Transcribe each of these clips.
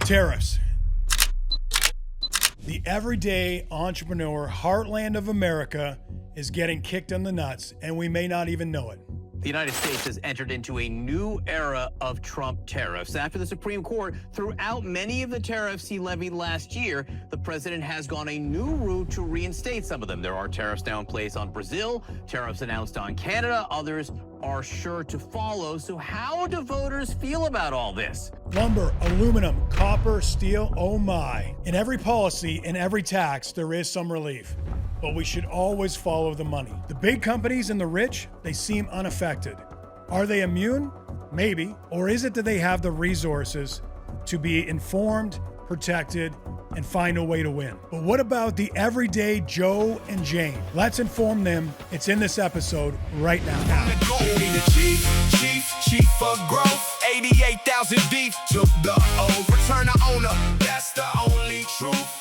Tariffs. The everyday entrepreneur heartland of America is getting kicked in the nuts, and we may not even know it. The United States has entered into a new era of Trump tariffs. After the Supreme Court threw out many of the tariffs he levied last year, the president has gone a new route to reinstate some of them. There are tariffs now in place on Brazil, tariffs announced on Canada, others are sure to follow. So how do voters feel about all this? Lumber, aluminum, copper, steel, oh my. In every policy, in every tax, there is some relief. But we should always follow the money. The big companies and the rich, they seem unaffected. Are they immune? Maybe. Or is it that they have the resources to be informed, protected, and find a way to win? But what about the everyday Joe and Jane? Let's inform them. It's in this episode right now. Chief for growth, 88,000 deep. Took the old return to owner. That's the only truth.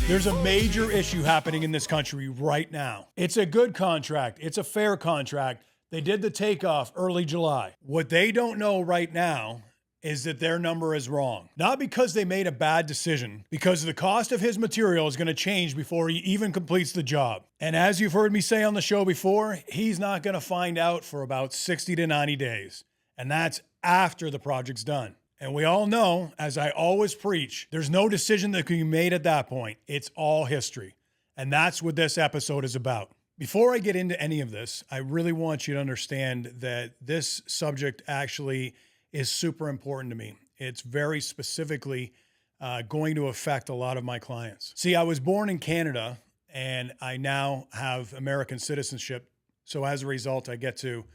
There's a major issue happening in this country right now. It's a good contract. It's a fair contract. They did the takeoff early July. What they don't know right now is that their number is wrong. Not because they made a bad decision, because the cost of his material is going to change before he even completes the job. And as you've heard me say on the show before, he's not going to find out for about 60 to 90 days. And that's after the project's done. And we all know, as I always preach, there's no decision that can be made at that point. It's all history. And that's what this episode is about. Before I get into any of this, I really want you to understand that this subject actually is super important to me. It's very specifically going to affect a lot of my clients. See, I was born in Canada and I now have American citizenship. So as a result, I get to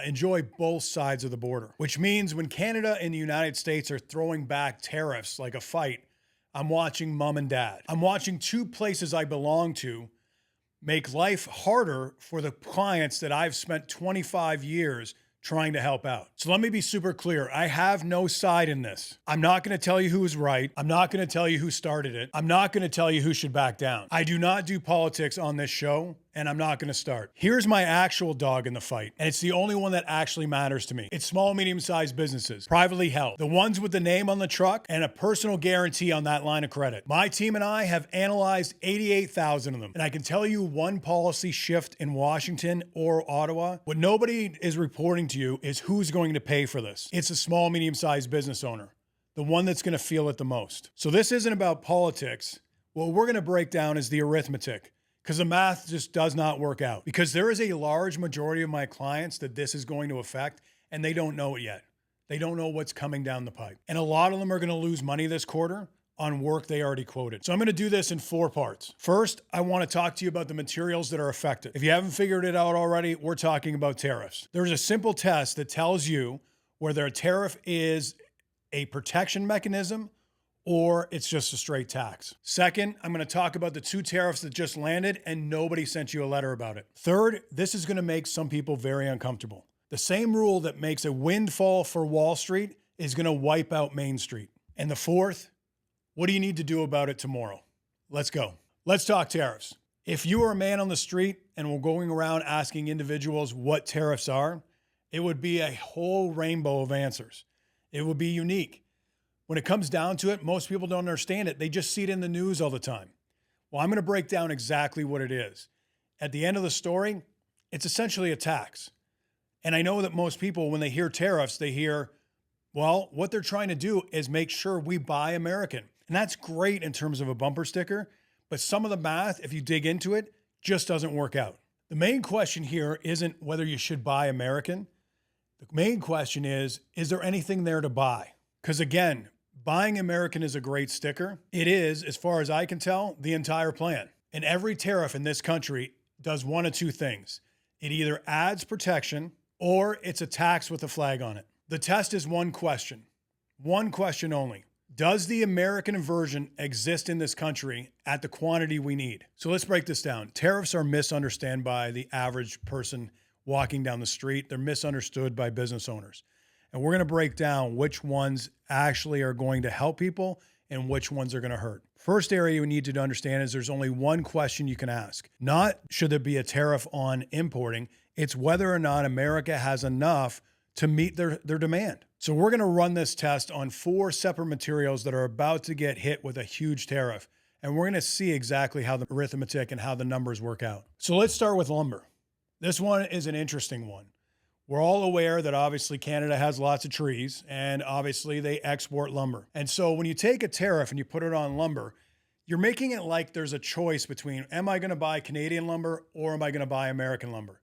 enjoy both sides of the border, which means when Canada and the United States are throwing back tariffs like a fight, I'm watching mom and dad. I'm watching two places I belong to make life harder for the clients that I've spent 25 years trying to help out. So let me be super clear. I have no side in this. I'm not going to tell you who is right. I'm not going to tell you who started it. I'm not going to tell you who should back down. I do not do politics on this show, and I'm not going to start. Here's my actual dog in the fight, and it's the only one that actually matters to me. It's small, medium-sized businesses, privately held, the ones with the name on the truck and a personal guarantee on that line of credit. My team and I have analyzed 88,000 of them, and I can tell you one policy shift in Washington or Ottawa. What nobody is reporting to you is who's going to pay for this. It's a small, medium-sized business owner, the one that's going to feel it the most. So this isn't about politics. What we're going to break down is the arithmetic, because the math just does not work out. Because there is a large majority of my clients that this is going to affect, and they don't know it yet. They don't know what's coming down the pipe. And a lot of them are going to lose money this quarter on work they already quoted. So I'm going to do this in 4 parts. First, I want to talk to you about the materials that are affected. If you haven't figured it out already, we're talking about tariffs. There's a simple test that tells you whether a tariff is a protection mechanism or it's just a straight tax. Second, I'm going to talk about the 2 tariffs that just landed and nobody sent you a letter about it. Third, this is going to make some people very uncomfortable. The same rule that makes a windfall for Wall Street is going to wipe out Main Street. And the fourth, what do you need to do about it tomorrow? Let's go. Let's talk tariffs. If you were a man on the street and were going around asking individuals what tariffs are, it would be a whole rainbow of answers. It would be unique. When it comes down to it, most people don't understand it. They just see it in the news all the time. Well, I'm going to break down exactly what it is. At the end of the story, it's essentially a tax. And I know that most people, when they hear tariffs, they hear, well, what they're trying to do is make sure we buy American. And that's great in terms of a bumper sticker, but some of the math, if you dig into it, just doesn't work out. The main question here isn't whether you should buy American. The main question is there anything there to buy? Because again, buying American is a great sticker. It is, as far as I can tell, the entire plan. And every tariff in this country does one of 2 things. It either adds protection or it's a tax with a flag on it. The test is one question only. Does the American version exist in this country at the quantity we need? So let's break this down. Tariffs are misunderstood by the average person walking down the street. They're misunderstood by business owners. And we're going to break down which ones actually are going to help people and which ones are going to hurt. First area you need to understand is there's only one question you can ask. Not should there be a tariff on importing, it's whether or not America has enough to meet their demand. So we're going to run this test on 4 separate materials that are about to get hit with a huge tariff. And we're going to see exactly how the arithmetic and how the numbers work out. So let's start with lumber. This one is an interesting one. We're all aware that obviously Canada has lots of trees and obviously they export lumber. And so when you take a tariff and you put it on lumber, you're making it like there's a choice between, am I going to buy Canadian lumber or am I going to buy American lumber?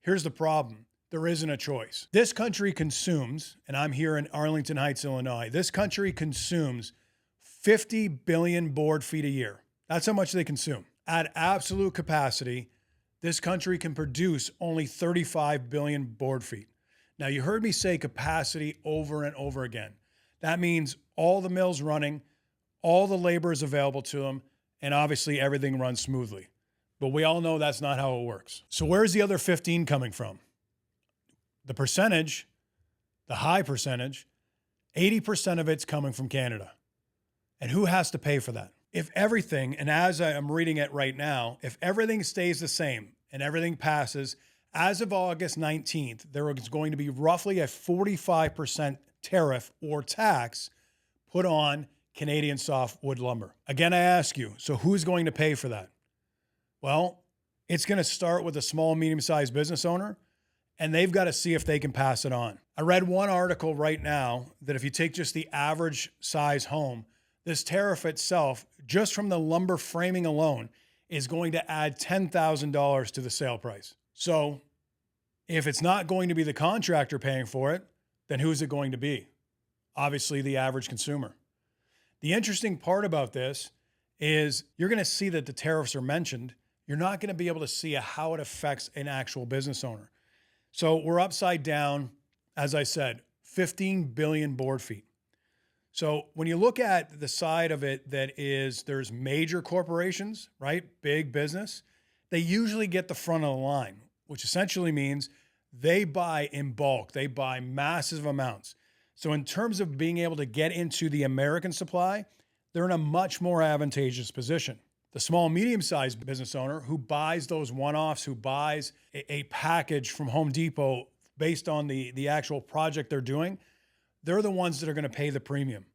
Here's the problem. There isn't a choice. This country consumes, and I'm here in Arlington Heights, Illinois, this country consumes 50 billion board feet a year. That's how much they consume. At absolute capacity, this country can produce only 35 billion board feet. Now, you heard me say capacity over and over again. That means all the mills running, all the labor is available to them, and obviously everything runs smoothly. But we all know that's not how it works. So where's the other 15 coming from? The percentage, the high percentage, 80% of it's coming from Canada. And who has to pay for that? If everything, and as I am reading it right now, if everything stays the same and everything passes, as of August 19th, there is going to be roughly a 45% tariff or tax put on Canadian softwood lumber. Again, I ask you, so who's going to pay for that? Well, it's going to start with a small, medium-sized business owner, and they've got to see if they can pass it on. I read one article right now that if you take just the average size home, this tariff itself, just from the lumber framing alone, is going to add $10,000 to the sale price. So if it's not going to be the contractor paying for it, then who's it going to be? Obviously, the average consumer. The interesting part about this is you're going to see that the tariffs are mentioned. You're not going to be able to see how it affects an actual business owner. So we're upside down, as I said, 15 billion board feet. So when you look at the side of it that is, there's major corporations, right? Big business. They usually get the front of the line, which essentially means they buy in bulk. They buy massive amounts. So in terms of being able to get into the American supply, they're in a much more advantageous position. The small, medium-sized business owner who buys those one-offs, who buys a package from Home Depot based on the actual project they're doing, they're the ones that are going to pay the premium.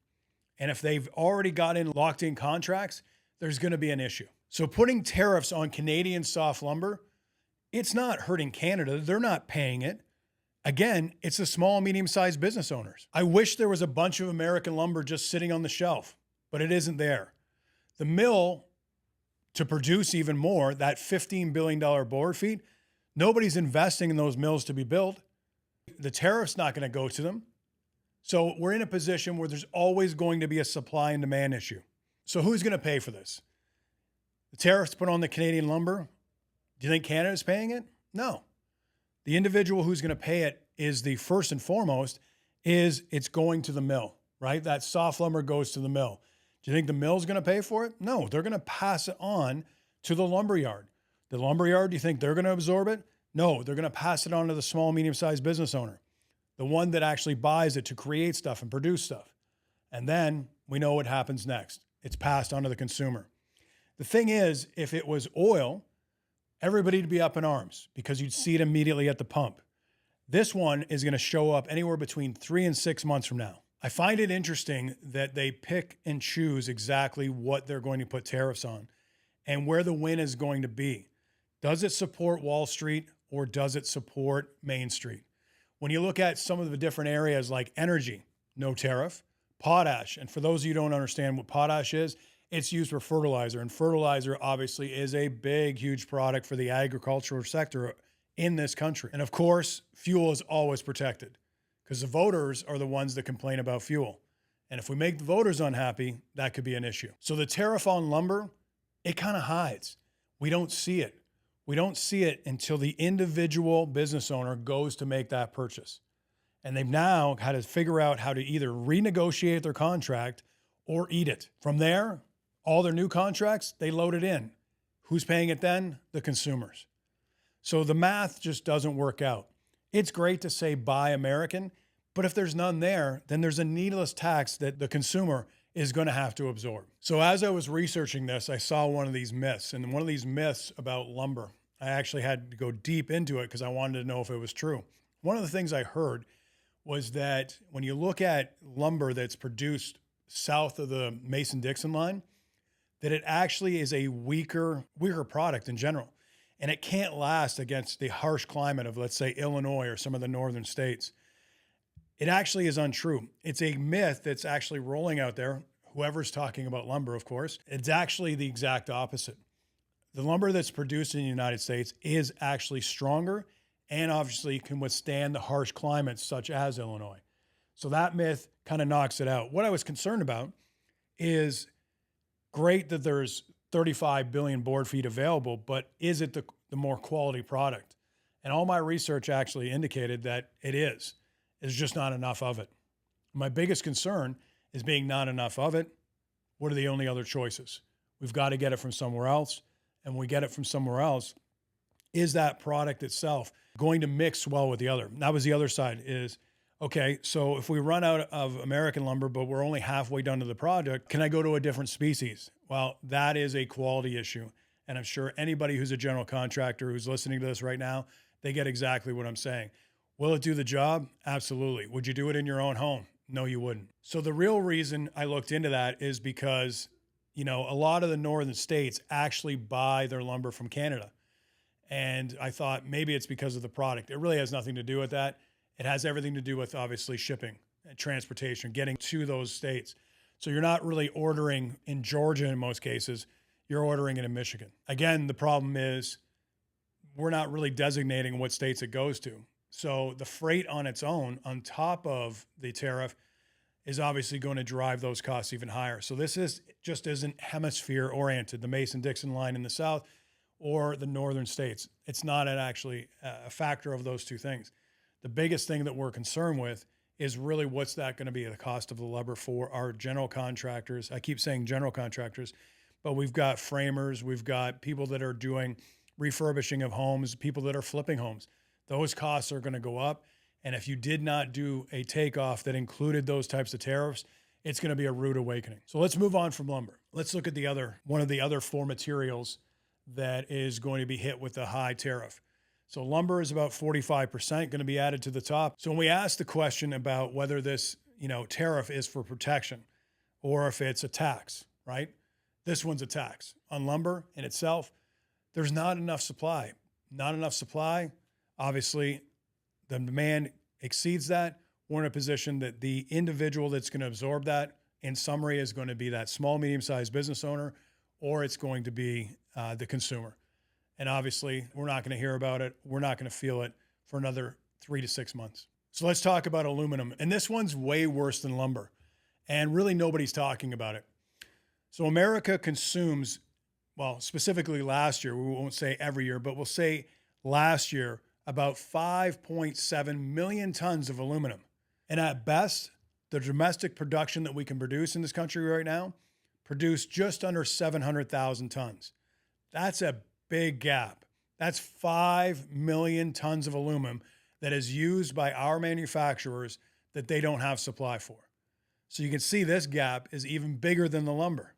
And if they've already got in locked in contracts, there's going to be an issue. So putting tariffs on Canadian soft lumber, it's not hurting Canada. They're not paying it. Again, it's the small, medium-sized business owners. I wish there was a bunch of American lumber just sitting on the shelf, but it isn't there. The mill, to produce even more, that $15 billion board feet, nobody's investing in those mills to be built. The tariff's not going to go to them. So we're in a position where there's always going to be a supply and demand issue. So who's going to pay for this? The tariffs put on the Canadian lumber. Do you think Canada's paying it? No. The individual who's going to pay it is the first and foremost is it's going to the mill, right? That soft lumber goes to the mill. Do you think the mill's going to pay for it? No, they're going to pass it on to the lumberyard. The lumberyard, do you think they're going to absorb it? No, they're going to pass it on to the small, medium-sized business owner, the one that actually buys it to create stuff and produce stuff. And then we know what happens next. It's passed on to the consumer. The thing is, if it was oil, everybody would be up in arms because you'd see it immediately at the pump. This one is going to show up anywhere between 3 and 6 months from now. I find it interesting that they pick and choose exactly what they're going to put tariffs on and where the win is going to be. Does it support Wall Street or does it support Main Street? When you look at some of the different areas like energy, no tariff, potash. And for those of you who don't understand what potash is, it's used for fertilizer. And fertilizer obviously is a big, huge product for the agricultural sector in this country. And of course, fuel is always protected because the voters are the ones that complain about fuel. And if we make the voters unhappy, that could be an issue. So the tariff on lumber, it kind of hides. We don't see it. We don't see it until the individual business owner goes to make that purchase. And they've now had to figure out how to either renegotiate their contract or eat it. From there, all their new contracts, they load it in. Who's paying it then? The consumers. So the math just doesn't work out. It's great to say buy American, but if there's none there, then there's a needless tax that the consumer is going to have to absorb. So as I was researching this, I saw one of these myths, and one of these myths about lumber, I actually had to go deep into it because I wanted to know if it was true. One of the things I heard was that when you look at lumber that's produced south of the Mason-Dixon line, that it actually is a weaker product in general. And it can't last against the harsh climate of, let's say, Illinois or some of the northern states. It actually is untrue. It's a myth that's actually rolling out there. Whoever's talking about lumber, of course, it's actually the exact opposite. The lumber that's produced in the United States is actually stronger and obviously can withstand the harsh climates such as Illinois. So that myth kind of knocks it out. What I was concerned about is great that there's 35 billion board feet available, but is it the more quality product? And all my research actually indicated that it is. There's just not enough of it. My biggest concern is being not enough of it. What are the only other choices? We've got to get it from somewhere else. And when we get it from somewhere else, is that product itself going to mix well with the other? That was the other side is, okay, so if we run out of American lumber, but we're only halfway done to the project, can I go to a different species? Well, that is a quality issue. And I'm sure anybody who's a general contractor who's listening to this right now, they get exactly what I'm saying. Will it do the job? Absolutely. Would you do it in your own home? No, you wouldn't. So the real reason I looked into that is because, a lot of the northern states actually buy their lumber from Canada. And I thought maybe it's because of the product. It really has nothing to do with that. It has everything to do with obviously shipping and transportation, getting to those states. So you're not really ordering in Georgia in most cases, you're ordering it in Michigan. Again, the problem is we're not really designating what states it goes to. So the freight on its own, on top of the tariff, is obviously going to drive those costs even higher. So this just isn't hemisphere oriented, the Mason-Dixon line in the south or the northern states. It's not actually a factor of those two things. The biggest thing that we're concerned with is really what's that going to be the cost of the lumber for our general contractors. I keep saying general contractors, but we've got framers, we've got people that are doing refurbishing of homes, people that are flipping homes. Those costs are going to go up. And if you did not do a takeoff that included those types of tariffs, it's going to be a rude awakening. So let's move on from lumber. Let's look at one of the other four materials that is going to be hit with a high tariff. So lumber is about 45% going to be added to the top. So when we ask the question about whether this, tariff is for protection or if it's a tax, right? This one's a tax. On lumber in itself, there's not enough supply. Not enough supply. Obviously, the demand exceeds that. We're in a position that the individual that's going to absorb that, in summary, is going to be that small, medium-sized business owner, or it's going to be the consumer. And obviously, we're not going to hear about it. We're not going to feel it for another 3 to 6 months. So let's talk about aluminum. And this one's way worse than lumber. And really nobody's talking about it. So America consumes, well, specifically last year, we won't say every year, but we'll say last year, about 5.7 million tons of aluminum. And at best, the domestic production that we can produce in this country right now produce just under 700,000 tons. That's a big gap. That's 5 million tons of aluminum that is used by our manufacturers that they don't have supply for. So you can see this gap is even bigger than the lumber.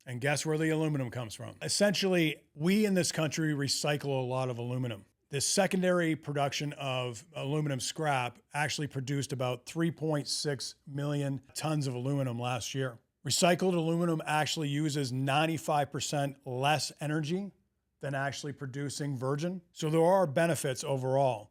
And guess where the aluminum comes from? Essentially, we in this country recycle a lot of aluminum. The secondary production of aluminum scrap actually produced about 3.6 million tons of aluminum last year. Recycled aluminum actually uses 95% less energy than actually producing virgin. So there are benefits overall.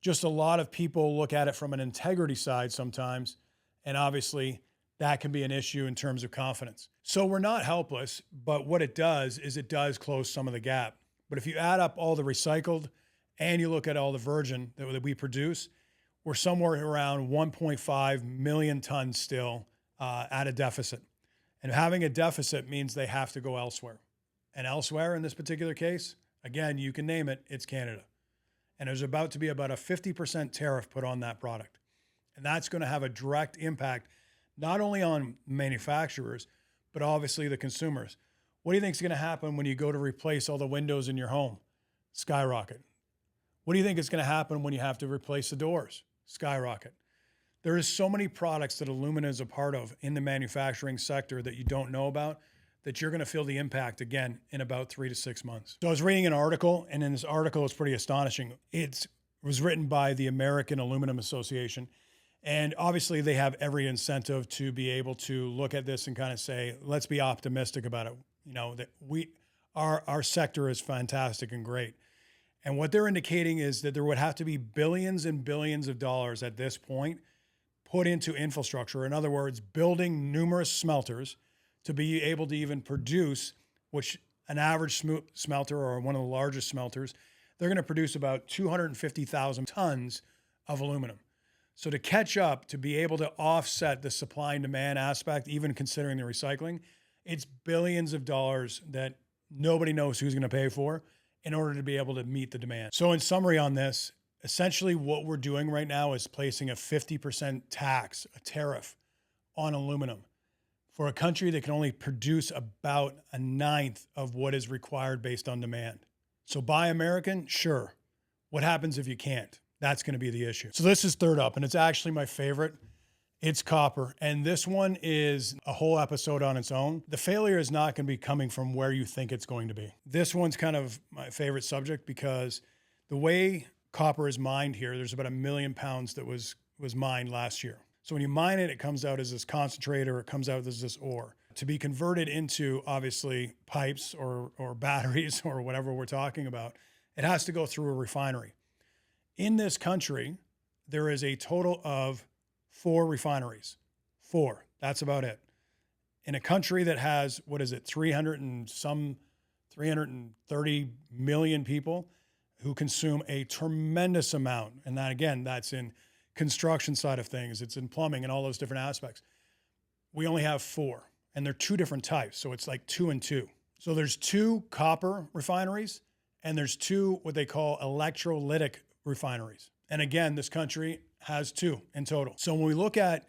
Just a lot of people look at it from an integrity side sometimes, and obviously that can be an issue in terms of confidence. So we're not helpless, but what it does is it does close some of the gap. But if you add up all the recycled and you look at all the virgin that we produce, we're somewhere around 1.5 million tons still at a deficit. And having a deficit means they have to go elsewhere. And elsewhere in this particular case, again, you can name it, it's Canada. And there's about to be about a 50% tariff put on that product. And that's going to have a direct impact, not only on manufacturers, but obviously the consumers. What do you think is going to happen when you go to replace all the windows in your home? Skyrocket. What do you think is going to happen when you have to replace the doors? Skyrocket. There is so many products that aluminum is a part of in the manufacturing sector that you don't know about, that you're going to feel the impact again in about 3 to 6 months. So I was reading an article, and in this article, it's pretty astonishing. It was written by the American Aluminum Association, And obviously they have every incentive to be able to look at this and kind of say, let's be optimistic about it. You know, that our sector is fantastic and great. And what they're indicating is that there would have to be billions and billions of dollars at this point put into infrastructure. In other words, building numerous smelters to be able to even produce, which an average smelter or one of the largest smelters, they're going to produce about 250,000 tons of aluminum. So to catch up, to be able to offset the supply and demand aspect, even considering the recycling, it's billions of dollars that nobody knows who's going to pay for in order to be able to meet the demand. So in summary on this, essentially what we're doing right now is placing a 50% tax, a tariff on aluminum for a country that can only produce about a ninth of what is required based on demand. So buy American, sure. What happens if you can't? That's going to be the issue. So this is third up, and it's actually my favorite. It's copper. And this one is a whole episode on its own. The failure is not going to be coming from where you think it's going to be. This one's kind of my favorite subject because the way copper is mined here, there's about 1 million pounds that was mined last year. So when you mine it, it comes out as this concentrate or it comes out as this ore. To be converted into, obviously, pipes or batteries or whatever we're talking about, it has to go through a refinery. In this country, there is a total of 4 refineries. 4. That's about it. In a country that has, 330 million people who consume a tremendous amount. And that, again, that's in construction side of things. It's in plumbing and all those different aspects. We only have 4, and they're 2 different types. So it's like 2 and 2. So there's 2 copper refineries, and there's 2 what they call electrolytic refineries. And again, this country has 2 in total. So when we look at,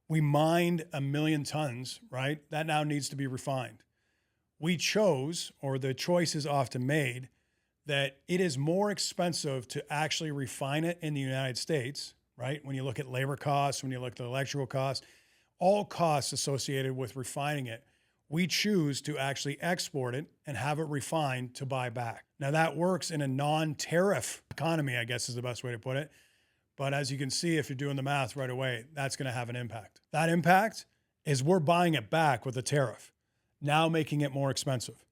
we mined 1 million tons, right? That now needs to be refined. We chose, or the choice is often made, that it is more expensive to actually refine it in the United States, right? When you look at labor costs, when you look at the electrical costs, all costs associated with refining it, we choose to actually export it and have it refined to buy back. Now that works in a non-tariff economy, I guess is the best way to put it. But as you can see, if you're doing the math right away, that's going to have an impact. That impact is we're buying it back with a tariff, now making it more expensive.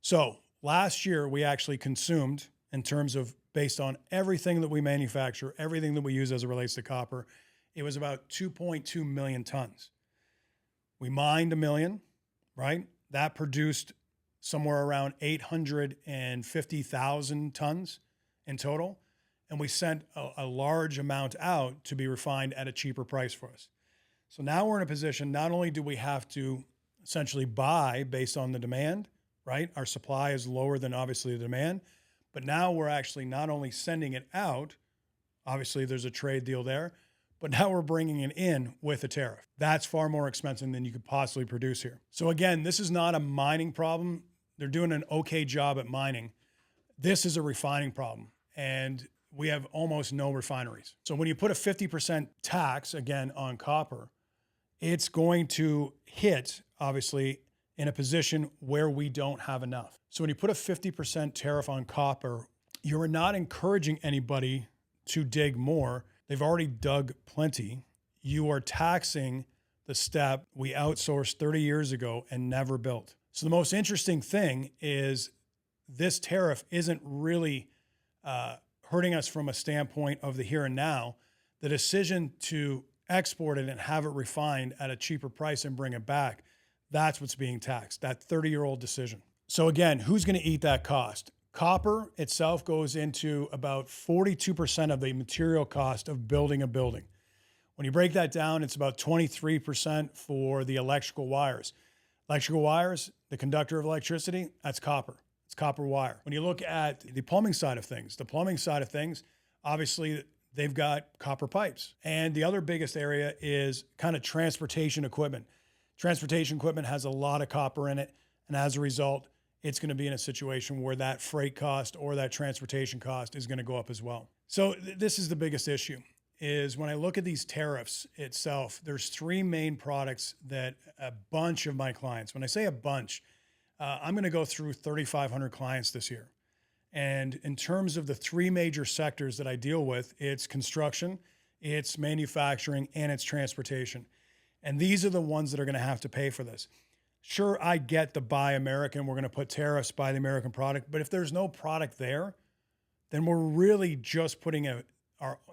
So last year, we actually consumed, in terms of based on everything that we manufacture, everything that we use as it relates to copper, it was about 2.2 million tons. We mined 1 million, right? That produced somewhere around 850,000 tons in total. And we sent a large amount out to be refined at a cheaper price for us. So now we're in a position, not only do we have to essentially buy based on the demand, right? Our supply is lower than obviously the demand, but now we're actually not only sending it out, obviously there's a trade deal there, but now we're bringing it in with a tariff. That's far more expensive than you could possibly produce here. So again, this is not a mining problem. They're doing an okay job at mining. This is a refining problem. And we have almost no refineries. So when you put a 50% tax, again, on copper, it's going to hit, obviously, in a position where we don't have enough. So when you put a 50% tariff on copper, you're not encouraging anybody to dig more. They've already dug plenty. You are taxing the step we outsourced 30 years ago and never built. So the most interesting thing is this tariff isn't really hurting us from a standpoint of the here and now. The decision to export it and have it refined at a cheaper price and bring it back, that's what's being taxed, that 30-year-old decision. So again, who's going to eat that cost? Copper itself goes into about 42% of the material cost of building a building. When you break that down, it's about 23% for the electrical wires. Electrical wires, the conductor of electricity, that's copper. It's copper wire. When you look at the plumbing side of things, obviously they've got copper pipes. And the other biggest area is kind of transportation equipment. Transportation equipment has a lot of copper in it. And as a result, it's going to be in a situation where that freight cost or that transportation cost is going to go up as well. So this is the biggest issue, is when I look at these tariffs itself, there's 3 main products that a bunch of my clients, when I say a bunch, I'm going to go through 3,500 clients this year. And in terms of the 3 major sectors that I deal with, it's construction, its manufacturing, and its transportation. And these are the ones that are going to have to pay for this. Sure, I get the buy American, we're going to put tariffs, buy the American product, but if there's no product there, then we're really just putting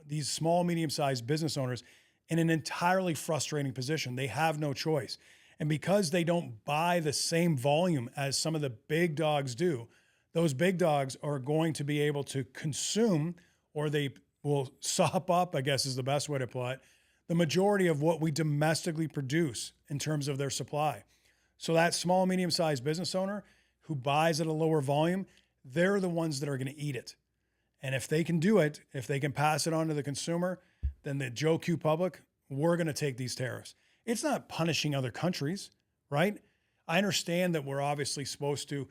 these small, medium-sized business owners in an entirely frustrating position. They have no choice. And because they don't buy the same volume as some of the big dogs do, those big dogs are going to be able to consume, or they will sop up, I guess is the best way to put it, the majority of what we domestically produce in terms of their supply. So that small, medium-sized business owner who buys at a lower volume, they're the ones that are going to eat it. And if they can do it, if they can pass it on to the consumer, then the Joe Q public, we're going to take these tariffs. It's not punishing other countries, right? I understand that we're obviously supposed to,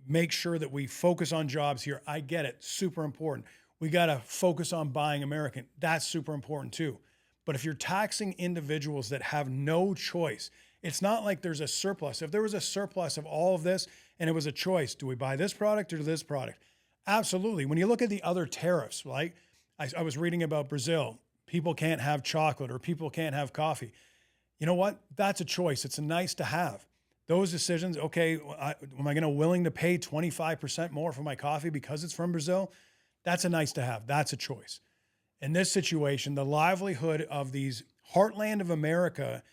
make sure that we focus on jobs here. I get it. Super important. We got to focus on buying American. That's super important too. But if you're taxing individuals that have no choice, it's not like there's a surplus. If there was a surplus of all of this and it was a choice, do we buy this product or this product? Absolutely. When you look at the other tariffs, like I was reading about Brazil, people can't have chocolate or people can't have coffee. You know what? That's a choice. It's a nice to have. Those decisions, okay, am I going to willing to pay 25% more for my coffee because it's from Brazil? That's a nice to have. That's a choice. In this situation, the livelihood of these heartland of America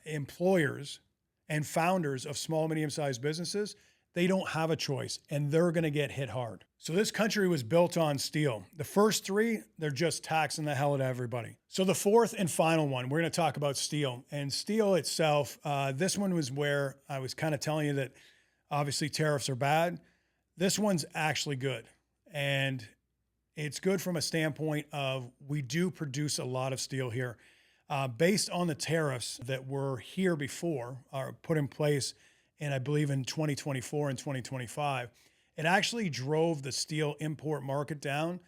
employers and founders of small, medium-sized businesses, they don't have a choice, and they're going to get hit hard. So this country was built on steel. The first three, they're just taxing the hell out of everybody. So the fourth and final one, we're going to talk about steel. And steel itself, this one was where I was kind of telling you that obviously tariffs are bad. This one's actually good. And it's good from a standpoint of we do produce a lot of steel here. Based on the tariffs that were here before, are put in place and I believe in 2024 and 2025, it actually drove the steel import market down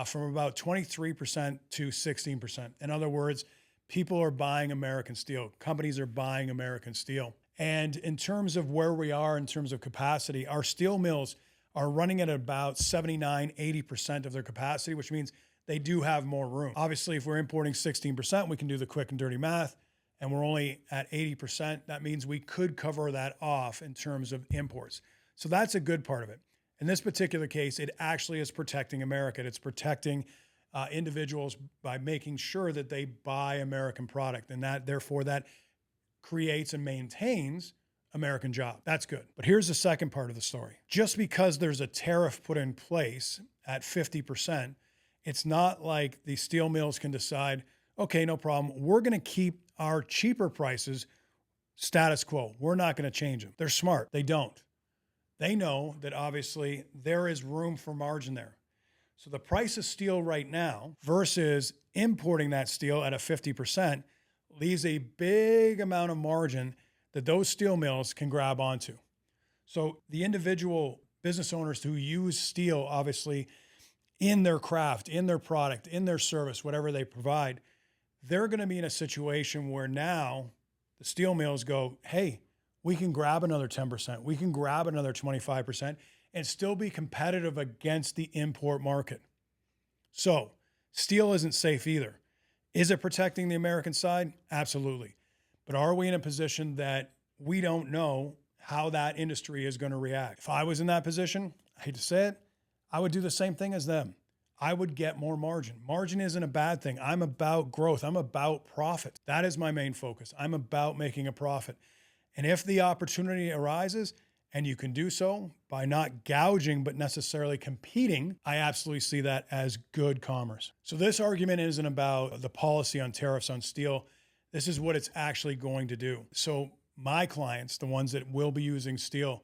from about 23% to 16%. In other words, people are buying American steel. Companies are buying American steel. And in terms of where we are in terms of capacity, our steel mills are running at about 79, 80% of their capacity, which means they do have more room. Obviously, if we're importing 16%, we can do the quick and dirty math, and we're only at 80%. That means we could cover that off in terms of imports. So that's a good part of it. In this particular case, it actually is protecting America. It's protecting individuals by making sure that they buy American product, and that therefore that creates and maintains American jobs. That's good. But here's the second part of the story. Just because there's a tariff put in place at 50%, it's not like the steel mills can decide, okay, no problem. We're going to keep our cheaper prices status quo. We're not going to change them. They're smart. They don't. They know that obviously there is room for margin there. So the price of steel right now versus importing that steel at a 50% leaves a big amount of margin that those steel mills can grab onto. So the individual business owners who use steel, obviously, in their craft, in their product, in their service, whatever they provide, they're going to be in a situation where now the steel mills go, hey, we can grab another 10%, we can grab another 25% and still be competitive against the import market. So steel isn't safe either. Is it protecting the American side? Absolutely. But are we in a position that we don't know how that industry is going to react? If I was in that position, I hate to say it, I would do the same thing as them. I would get more margin. Margin isn't a bad thing. I'm about growth. I'm about profit. That is my main focus. I'm about making a profit. And if the opportunity arises and you can do so by not gouging, but necessarily competing, I absolutely see that as good commerce. So this argument isn't about the policy on tariffs on steel. This is what it's actually going to do. So my clients, the ones that will be using steel,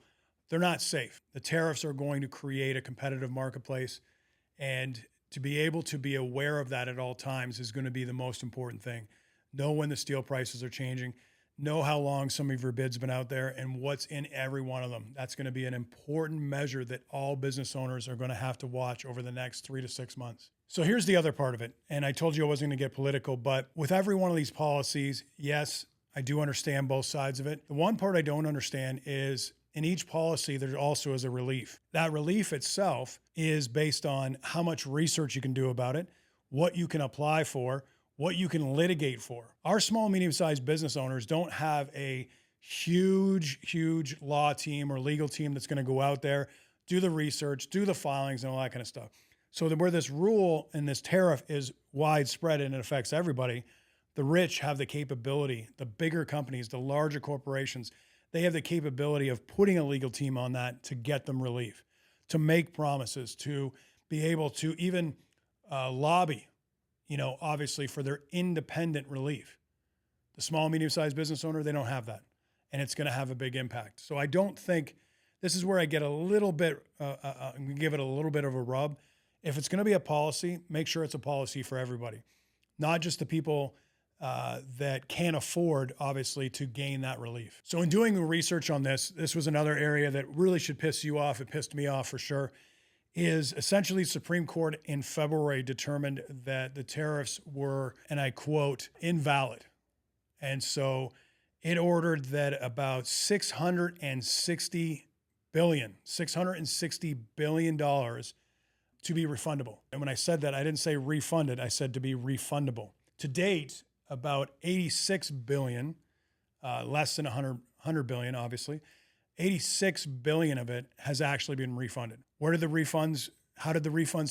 they're not safe. The tariffs are going to create a competitive marketplace, and to be able to be aware of that at all times is going to be the most important thing. Know when the steel prices are changing, know how long some of your bids have been out there and what's in every one of them. That's going to be an important measure that all business owners are going to have to watch over the next 3 to 6 months. So here's the other part of it. And I told you I wasn't going to get political, but with every one of these policies, yes, I do understand both sides of it. The one part I don't understand is in each policy, there also is a relief. That relief itself is based on how much research you can do about it, what you can apply for, what you can litigate for. Our small, medium-sized business owners don't have a huge law team or legal team that's going to go out there, do the research, do the filings and all that kind of stuff. So where this rule and this tariff is widespread and it affects everybody, the rich have the capability, the bigger companies, the larger corporations, they have the capability of putting a legal team on that to get them relief, to make promises, to be able to even lobby, obviously for their independent relief. The small, medium-sized business owner, they don't have that. And it's going to have a big impact. So I don't think, this is where I get a little bit, give it a little bit of a rub. If it's going to be a policy, make sure it's a policy for everybody, not just the people that can't afford, obviously, to gain that relief. So in doing the research on this was another area that really should piss you off. It pissed me off for sure. Is essentially Supreme Court in February determined that the tariffs were, and I quote, invalid. And so it ordered that about $660 billion to be refundable. And when I said that, I didn't say refunded, I said to be refundable. To date, about 86 billion, less than 100 billion, obviously, 86 billion of it has actually been refunded. How did the refunds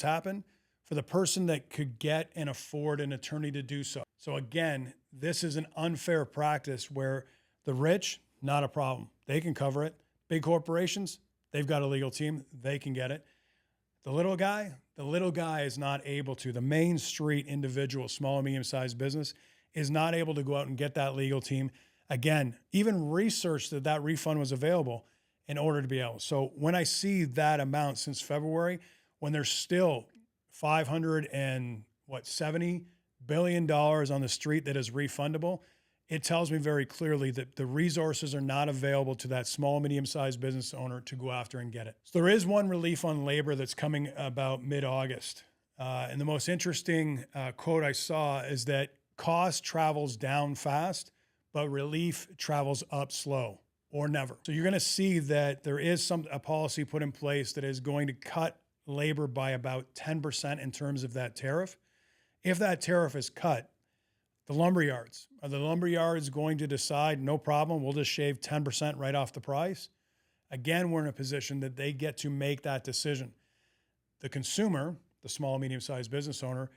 happen? For the person that could get and afford an attorney to do so. So again, this is an unfair practice where the rich, not a problem. They can cover it. Big corporations, they've got a legal team. They can get it. The little guy is not able to. The Main Street individual, small and medium-sized business, is not able to go out and get that legal team. Again, even research that refund was available in order to be able. So when I see that amount since February, when there's still $570 billion on the street that is refundable, it tells me very clearly that the resources are not available to that small, medium-sized business owner to go after and get it. So there is one relief on labor that's coming about mid-August. And the most interesting quote I saw is that cost travels down fast, but relief travels up slow or never. So you're going to see that there is a policy put in place that is going to cut labor by about 10% in terms of that tariff. If that tariff is cut, the lumberyards, are the lumberyards going to decide, no problem, we'll just shave 10% right off the price? Again, we're in a position that they get to make that decision. The consumer, the small, medium-sized business owner,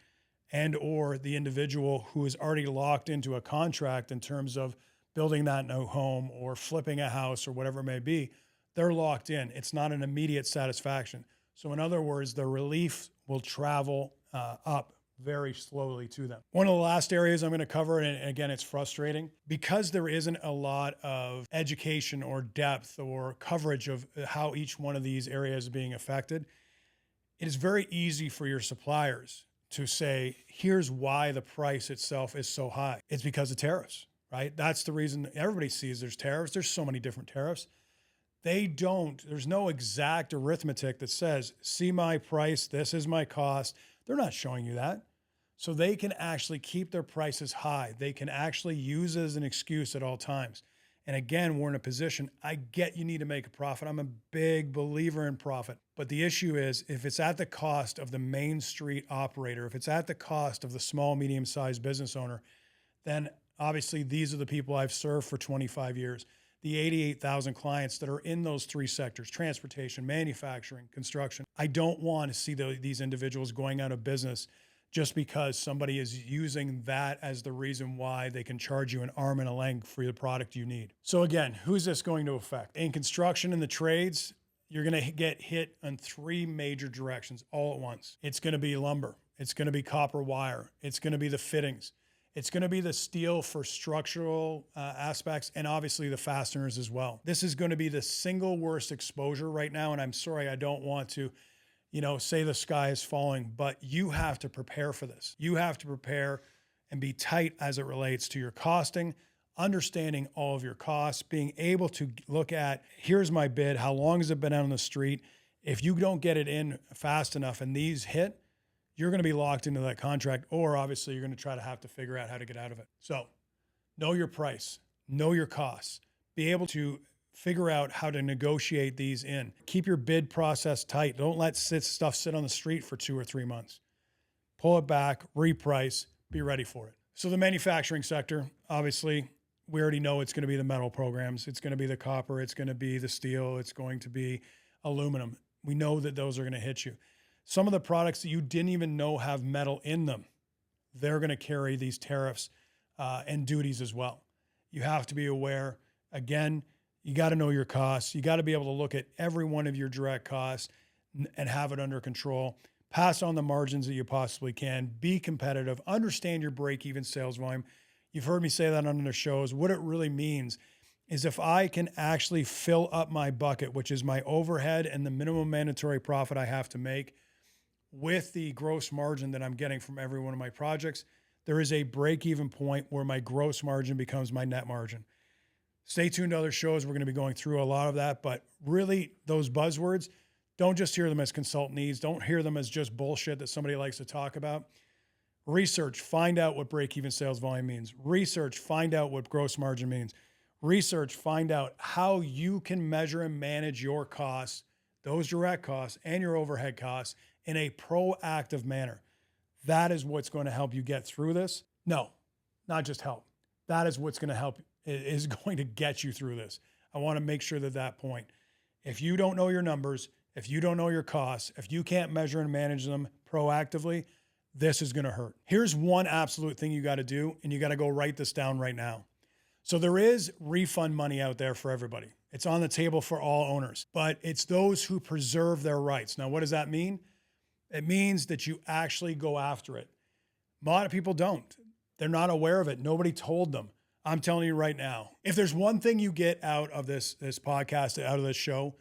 and or the individual who is already locked into a contract in terms of building that new home or flipping a house or whatever it may be, they're locked in. It's not an immediate satisfaction. So in other words, the relief will travel up very slowly to them. One of the last areas I'm going to cover, and again, it's frustrating, because there isn't a lot of education or depth or coverage of how each one of these areas is being affected, it is very easy for your suppliers to say, here's why the price itself is so high. It's because of tariffs, right? That's the reason everybody sees there's tariffs. There's so many different tariffs. There's no exact arithmetic that says, see my price, this is my cost. They're not showing you that. So they can actually keep their prices high. They can actually use it as an excuse at all times. And again, we're in a position, I get you need to make a profit. I'm a big believer in profit. But the issue is, if it's at the cost of the Main Street operator, if it's at the cost of the small, medium-sized business owner, then obviously these are the people I've served for 25 years. The 88,000 clients that are in those three sectors, transportation, manufacturing, construction. I don't want to see these individuals going out of business just because somebody is using that as the reason why they can charge you an arm and a leg for the product you need. So again, who's this going to affect? In construction and the trades, you're going to get hit on three major directions all at once. It's going to be lumber. It's going to be copper wire. It's going to be the fittings. It's going to be the steel for structural aspects, and obviously the fasteners as well. This is going to be the single worst exposure right now, and I'm sorry, I don't want to say the sky is falling, but you have to prepare for this. You have to prepare and be tight as it relates to your costing, understanding all of your costs, being able to look at, here's my bid, how long has it been out on the street? If you don't get it in fast enough and these hit, you're going to be locked into that contract, or obviously you're going to try to have to figure out how to get out of it. So know your price, know your costs, be able to figure out how to negotiate these in. Keep your bid process tight. Don't let stuff sit on the street for 2 or 3 months. pull it back, reprice, be ready for it. So the manufacturing sector, obviously, we already know it's going to be the metal programs. It's going to be the copper. It's going to be the steel. It's going to be aluminum. We know that those are going to hit you. Some of the products that you didn't even know have metal in them, they're going to carry these tariffs and duties as well. You have to be aware. Again, you got to know your costs. You got to be able to look at every one of your direct costs and have it under control. Pass on the margins that you possibly can. Be competitive. Understand your break-even sales volume. You've heard me say that on the shows. What it really means is if I can actually fill up my bucket, which is my overhead and the minimum mandatory profit I have to make, with the gross margin that I'm getting from every one of my projects, there is a break-even point where my gross margin becomes my net margin. Stay tuned to other shows. We're going to be going through a lot of that, but really those buzzwords, don't just hear them as consult needs. Don't hear them as just bullshit that somebody likes to talk about. Research, find out what break-even sales volume means. Research, find out what gross margin means. Research, find out how you can measure and manage your costs, those direct costs and your overhead costs in a proactive manner. That is what's going to help you get through this. No, not just help. That is what's going to help, is going to get you through this. I want to make sure that point. If you don't know your numbers, if you don't know your costs, if you can't measure and manage them proactively, this is going to hurt. Here's one absolute thing you got to do, and you got to go write this down right now. So there is refund money out there for everybody. It's on the table for all owners, but it's those who preserve their rights. Now, what does that mean? It means that you actually go after it. A lot of people don't. They're not aware of it. Nobody told them. I'm telling you right now, if there's one thing you get out of this podcast, out of this show,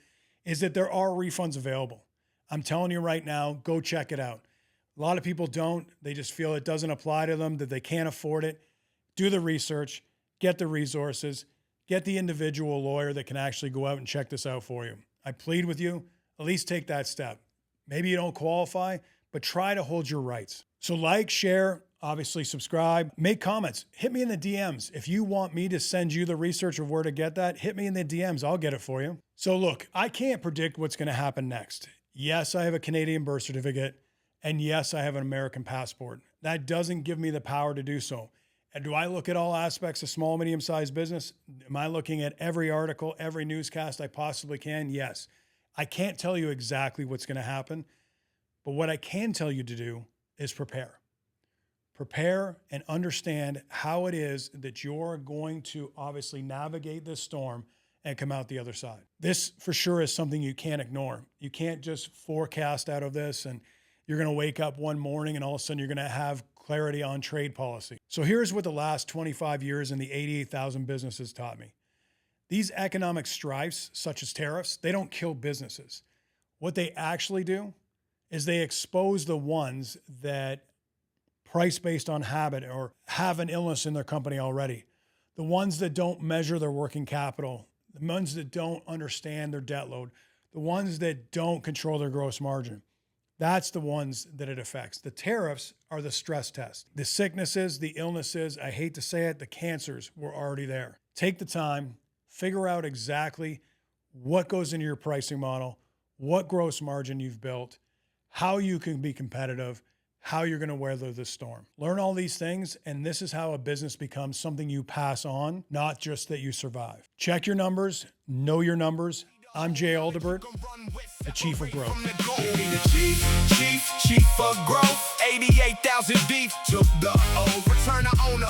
is that there are refunds available. I'm telling you right now, go check it out. A lot of people don't. They just feel it doesn't apply to them, that they can't afford it. Do the research, get the resources, get the individual lawyer that can actually go out and check this out for you. I plead with you, at least take that step. Maybe you don't qualify, but try to hold your rights. So like, share, obviously subscribe, make comments, hit me in the DMs. If you want me to send you the research of where to get that, hit me in the DMs. I'll get it for you. So look, I can't predict what's going to happen next. Yes, I have a Canadian birth certificate. And yes, I have an American passport. That doesn't give me the power to do so. And do I look at all aspects of small, medium-sized business? Am I looking at every article, every newscast I possibly can? Yes. I can't tell you exactly what's going to happen, but what I can tell you to do is prepare. Prepare and understand how it is that you're going to obviously navigate this storm and come out the other side. This for sure is something you can't ignore. You can't just forecast out of this and you're going to wake up one morning and all of a sudden you're going to have clarity on trade policy. So here's what the last 25 years and the 88,000 businesses taught me. These economic strifes, such as tariffs, they don't kill businesses. What they actually do is they expose the ones that price based on habit or have an illness in their company already. The ones that don't measure their working capital, the ones that don't understand their debt load, the ones that don't control their gross margin. That's the ones that it affects. The tariffs are the stress test. The sicknesses, the illnesses, I hate to say it, the cancers were already there. Take the time, figure out exactly what goes into your pricing model, what gross margin you've built, how you can be competitive, how you're going to weather this storm. Learn all these things, and this is how a business becomes something you pass on, not just that you survive. Check your numbers, know your numbers. I'm Jay Aldebert, the Chief of Growth. Chief of Growth, 88,000 deep, took the old return to owner.